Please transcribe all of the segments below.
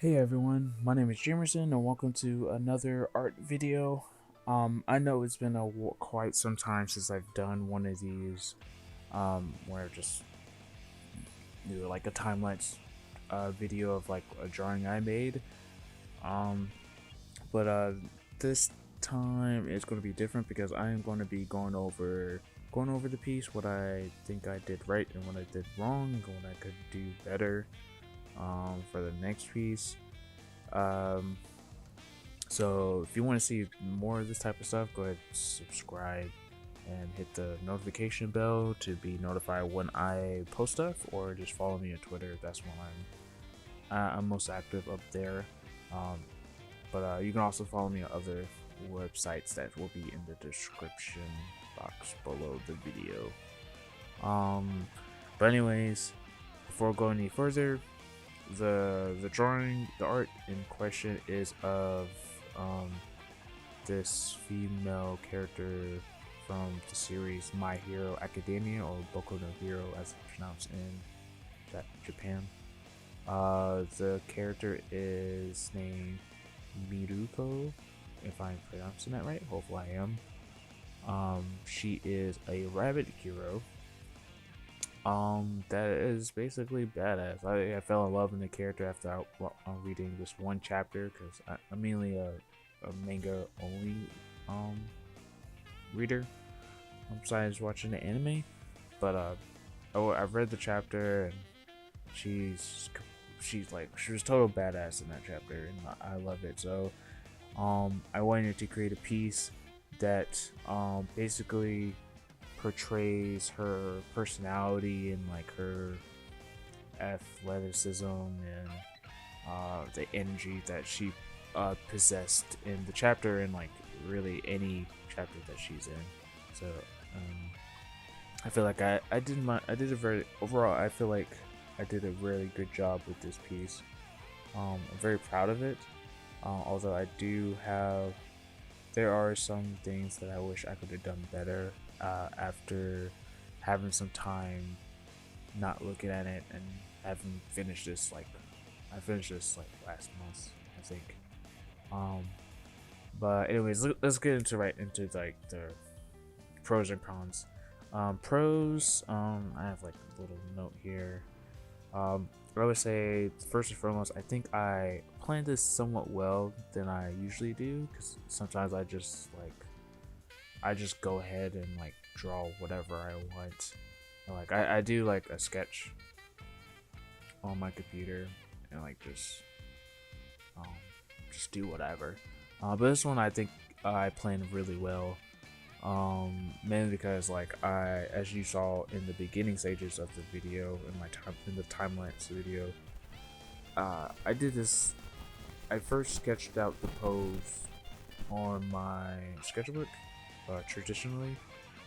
Hey everyone, my name is Jamerson and welcome to another art video. I know it's been quite some time since I've done one of these, where I just do like a time-lapse video of like a drawing I made. Um, but this time it's going to be different because I am going to be going over the piece, what I think I did right and what I did wrong, and what I could do better for the next piece. Um, so if you want to see more of this type of stuff, go ahead and subscribe and hit the notification bell to be notified when I post stuff, or just follow me on Twitter. That's when I'm most active up there. Um, but you can also follow me on other websites that will be in the description box below the video. But anyways, before going any further, the art in question is of this female character from the series My Hero Academia, or Boku no Hero as it's pronounced in Japan. The character is named Mirko, if I'm pronouncing that right. Hopefully I am. She is a rabbit hero that is basically badass. I fell in love in the character after reading this one chapter, because I'm mainly a manga only reader besides watching the anime. But I've read the chapter, and she's she was total badass in that chapter, and I love it. So I wanted to create a piece that basically portrays her personality and like her athleticism and the energy that she possessed in the chapter, and like really any chapter that she's in. So I feel like I did a very overall. I feel like I did a really good job with this piece. I'm very proud of it. Although I do have, there are some things that I wish I could have done better after having some time not looking at it and having finished this I finished this like last month, I think. Um, but anyways, let's get into like the pros and cons. Pros. I have like a little note here. I would say first and foremost, I think I planned this somewhat well than I usually do, because sometimes I just go ahead and like draw whatever I want. Like I do like a sketch on my computer and like um just do whatever. But this one I think I planned really well. Mainly because like as you saw in the beginning stages of the video, in the time lapse video, I did this. I first sketched out the pose on my sketchbook, traditionally,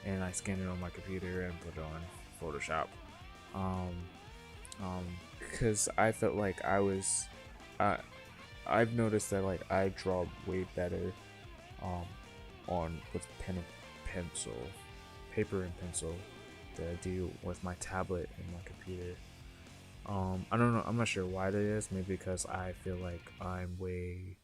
and I scanned it on my computer and put it on Photoshop. Um, because I felt like uh, I've noticed that like I draw way better, um, on with pencil, paper and pencil, than I do with my tablet and my computer. I don't know. I'm not sure why that is. Maybe because I feel like I'm way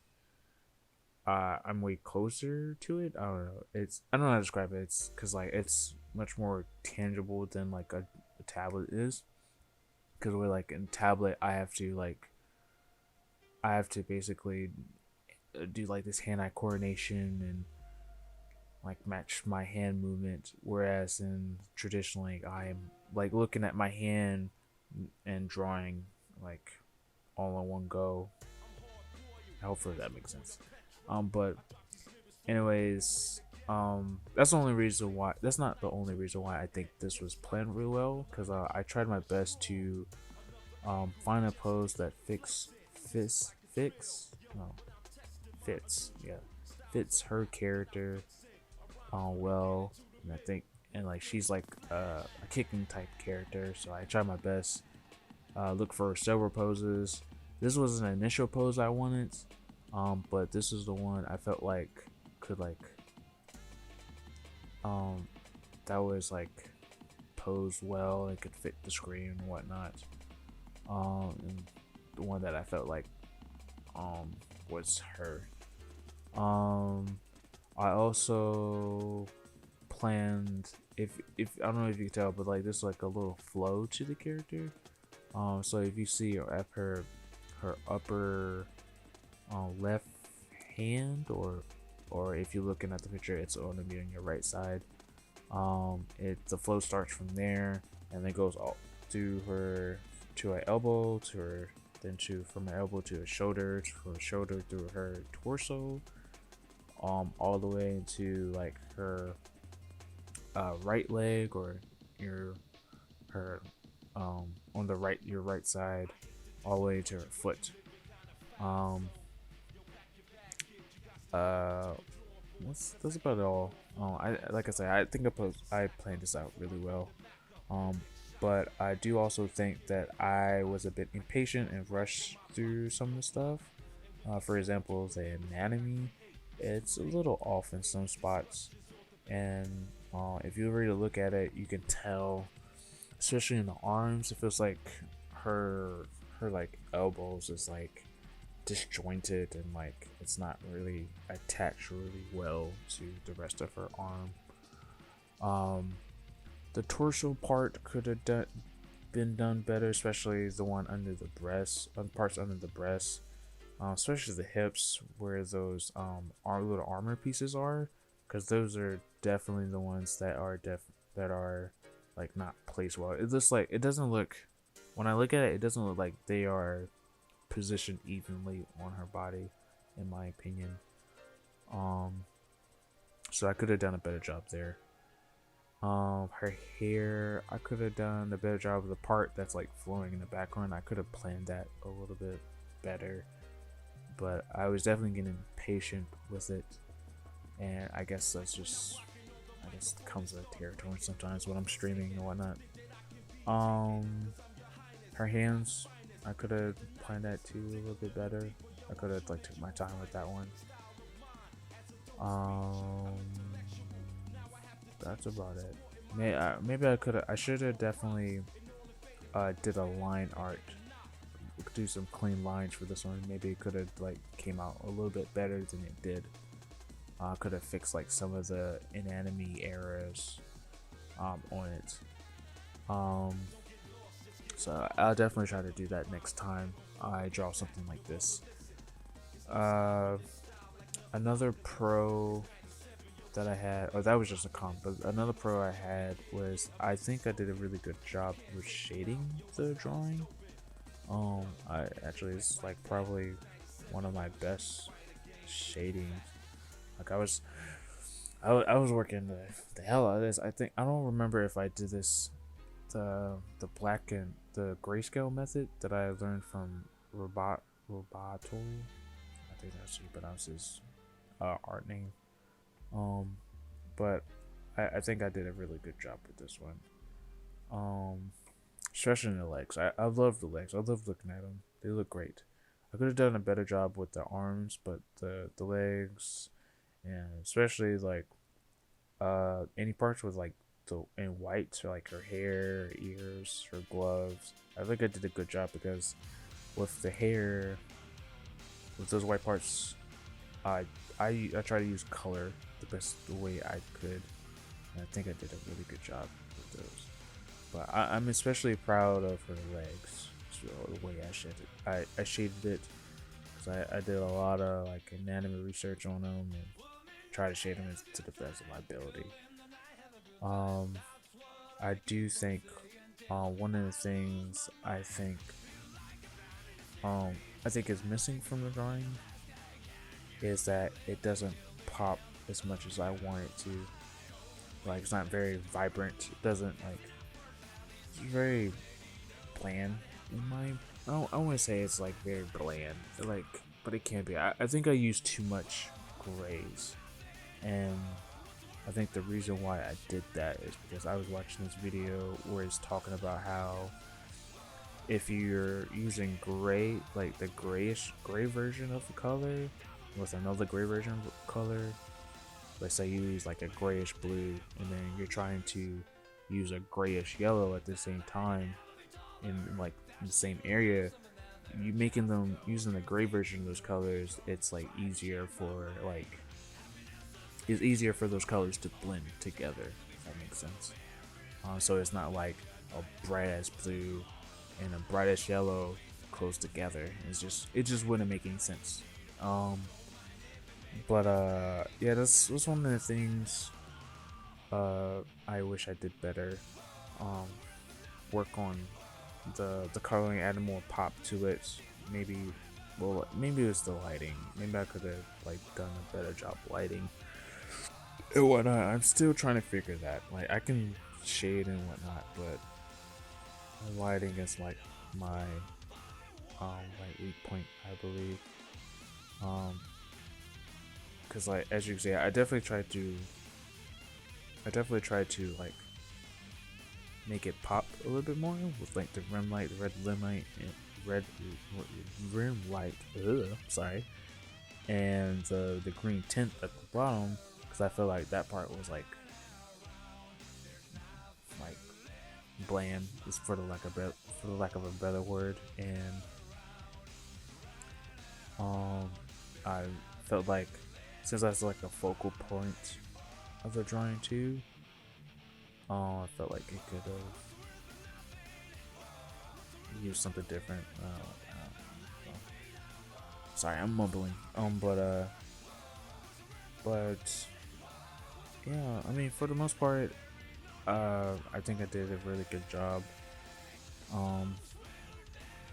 closer to it. I don't know. I don't know how to describe it. It's because like it's much more tangible than like a tablet is. Because with like in tablet, I have to basically do like this hand-eye coordination and like match my hand movement, whereas in traditionally I am like looking at my hand and drawing like all in one go. Hopefully that makes sense. But anyways, that's the only reason why. That's not the only reason why I think this was planned really well, because I tried my best to find a pose that fits her character well, and I think, and like she's like a kicking type character, so I tried my best. Look for several poses. This was an initial pose I wanted, but this is the one I felt like could like um that was like posed well and could fit the screen and whatnot. And the one that I felt like was her. Um, I also planned, if I don't know if you can tell, but like there's like a little flow to the character. So if you see at her upper left hand, or if you're looking at the picture, it's going to be on your right side. The flow starts from there and then goes all through her to her elbow, to her, then to from her elbow to her shoulder, to her shoulder through her torso, all the way into like her right leg, or your her on the right, your right side, all the way to her foot. Um, uh, that's about all. I like I said, I think I planned this out really well. Um, but I do also think that I was a bit impatient and rushed through some of the stuff. For example, the anatomy, it's a little off in some spots, and if you were to look at it, you can tell, especially in the arms, it feels like her like elbows is like disjointed, and like it's not really attached really well to the rest of her arm. The torso part could have been done better, especially the one under the breast, parts under the breast, especially the hips where those our little armor pieces are, because those are definitely the ones that are like not placed well. It looks like, it doesn't look, when I look at it, it doesn't look like they are positioned evenly on her body, in my opinion. Um, so I could have done a better job there. Her hair, I could have done a better job of the part that's like flowing in the background. I could have planned that a little bit better, but I was definitely getting impatient with it, and I guess that's just, I guess it comes with the territory sometimes when I'm streaming and whatnot. Um, her hands, I could have planned that too a little bit better. I could have like took my time with that one. Um, that's about it. Maybe I should have definitely did a line art, do some clean lines for this one. Maybe it could have like came out a little bit better than it did. Could have fixed like some of the anatomy errors on it. Um, so I'll definitely try to do that next time I draw something like this. Uh, Another pro that I had, or that was just a comp, but another pro I had was, I think I did a really good job with shading the drawing. I actually, it's like probably one of my best shading. Like I was working the hell out of this. I think, I don't remember if I did this the black and the grayscale method that I learned from Roboto. I think that's how you pronounce his art name. Um, but I think I did a really good job with this one. Um, Especially in the legs. I love the legs. I love looking at them. They look great. I could have done a better job with the arms, but the legs, and especially like any parts with like the in white, so like her hair, her ears, her gloves. I think I did a good job, because with the hair, with those white parts, I try to use color the best way I could, and I think I did a really good job with those. But I'm especially proud of her legs, so the way I shaded it. I shaded it because I did a lot of like anatomy research on them and try to shade them to the best of my ability. Um, I do think one of the things I think is missing from the drawing is that it doesn't pop as much as I want it to. Like, it's not very vibrant. It doesn't like. It's very bland in my. I want to say it's like very bland. Like, but it can be. I think I use too much grays, and I think the reason why I did that is because I was watching this video where it's talking about how if you're using gray, like the gray version of the color with another gray version of the color, let's say you use like a grayish blue, and then you're trying to use a grayish yellow at the same time in like in the same area, you making them using the gray version of those colors, it's like easier for like it's easier for those colors to blend together, if that makes sense. So it's not like a bright ass blue and a bright ass yellow close together. It just wouldn't make any sense. Um, but yeah, that's one of the things I wish I did better. Um, work on the coloring, add more pop to it. Maybe, well, maybe it was the lighting. Maybe I could have like done a better job lighting and whatnot. I'm still trying to figure that. Like I can shade and whatnot, but lighting is like my like weak point, I believe. Um, cause like as you can see, I definitely tried to like make it pop a little bit more with like the rim light, the red rim light, and red rim light. Sorry, and the green tint at the bottom, because I feel like that part was like bland, is for the lack of a better word, and um, I felt like since that's like a focal point of the drawing too, I felt like it could have used something different. Sorry, I'm mumbling. But yeah, I mean, for the most part, I think I did a really good job. Um,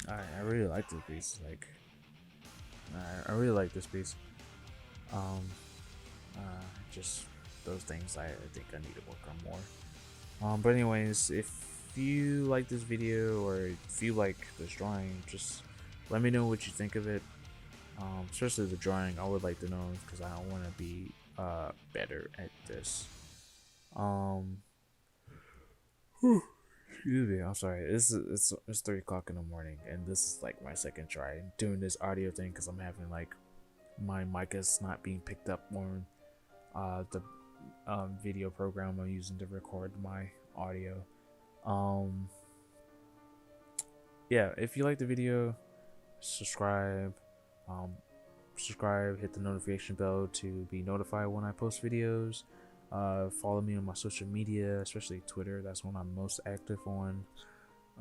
I really like this piece. Like, I really like this piece. Um, just those things I think I need to work on more. But anyways, if you like this video or if you like this drawing, just let me know what you think of it. Especially the drawing, I would like to know because I want to be better at this. Um, excuse me, I'm sorry. It's 3 o'clock in the morning, and this is like my second try doing this audio thing because I'm having like my mic is not being picked up on the video program I'm using to record my audio. Um, yeah, if you like the video, subscribe. Um, hit the notification bell to be notified when I post videos. Follow me on my social media, especially Twitter. That's when I'm most active on.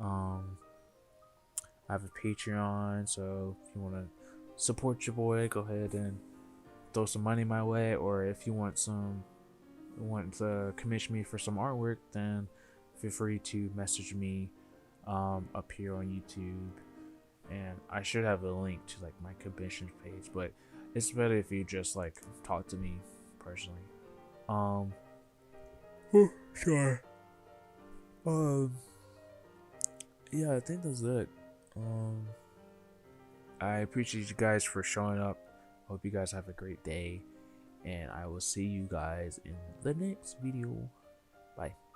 I have a Patreon, so if you want to support your boy, go ahead and throw some money my way. Or if you want to commission me for some artwork, then feel free to message me up here on YouTube. And I should have a link to like my commission page, but it's better if you just like talk to me personally. Sure. Yeah, I think that's it. I appreciate you guys for showing up. Hope you guys have a great day, and I will see you guys in the next video. Bye.